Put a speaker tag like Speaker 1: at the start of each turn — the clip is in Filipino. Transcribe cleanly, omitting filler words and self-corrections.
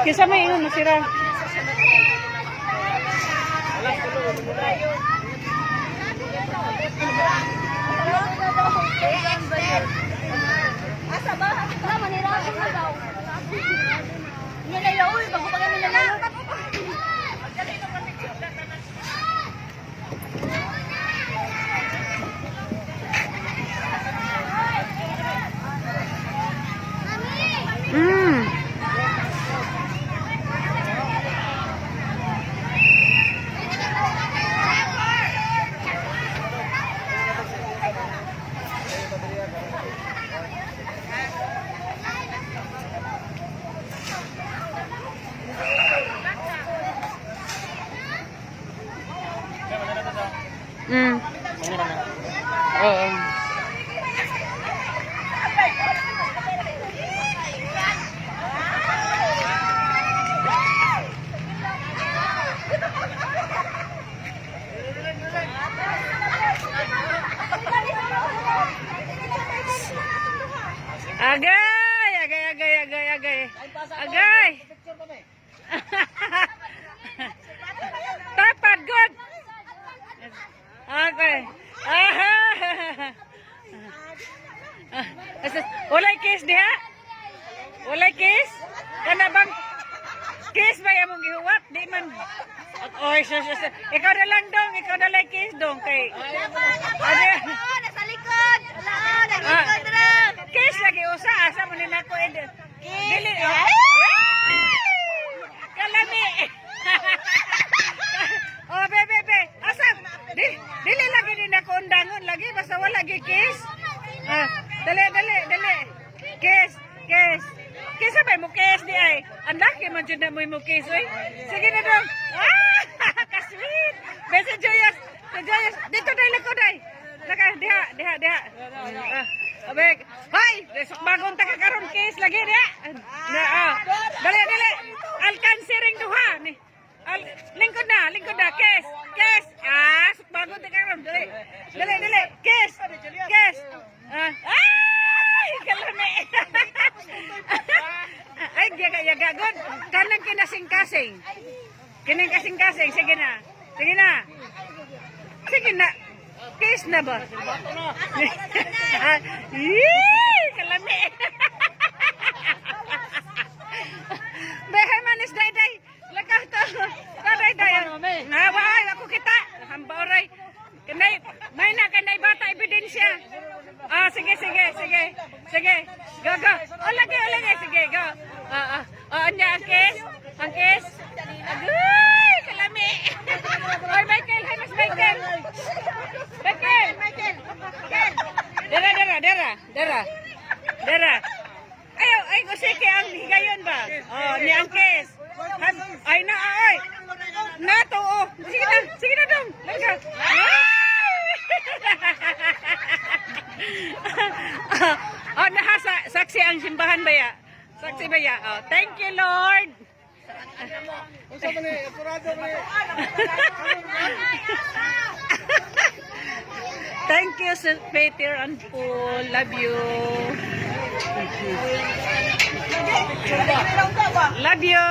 Speaker 1: Kisa may ingon nasira.
Speaker 2: Asa ba? Asa maniraso na daw. Nilayaw, bago pa kami nilayaw.
Speaker 1: Oo. Agay, agay, agay, agay, agay. Agay. Tapad good. Okay. Walay kiss diha? Walay kiss? Kana bang kiss ba yung gihuwat? Di man. Oy, ikaw na lang dong, ikaw na lang kiss dong kay.
Speaker 2: Nasa likod. Nasa likod na.
Speaker 1: Kiss lagi usa asa mo nina ko ed. Dili. Kalami. Oh, bebe. Asa? Dili lagi din ako undangon lagi basta wala gi kiss. Dali. Kiss. Kiss ba mo kiss di ay? Ang laki man jud na mo kiss oy. Sige na dong. Ka-sweet. Bese joyous. Dito dai lako dai. Naka diha. Abek. Hoy, desok bagong ta karon kiss lagi diha. Dali. Alkansiring duha ni. Lingkod na. Kiss. Sok bagong ta karon. Dali. Kiss. Ay, kalami. Ay, yaga good. Kanang kinasing-kasing. Sige na. Kiss na ba? Kalami. Behay manis day. Lakah to. Day. Naway ako kita. Hambaoray. Kanay bata ebidensya. Sige. Go. Lagi. Sige, go. Anya ang kiss. Agoy, kalami. Oy, Michael, hi Mas Michael. Dara. Ay, kusike ang higayon ba? Ni ang kiss. Ay na, ay. Nato, Sige na dong. Laga. Saksi ang simbahan ba ya? Saksi ba ya? Thank you, Lord. Thank you, St. Peter and Paul. Love you. Love you.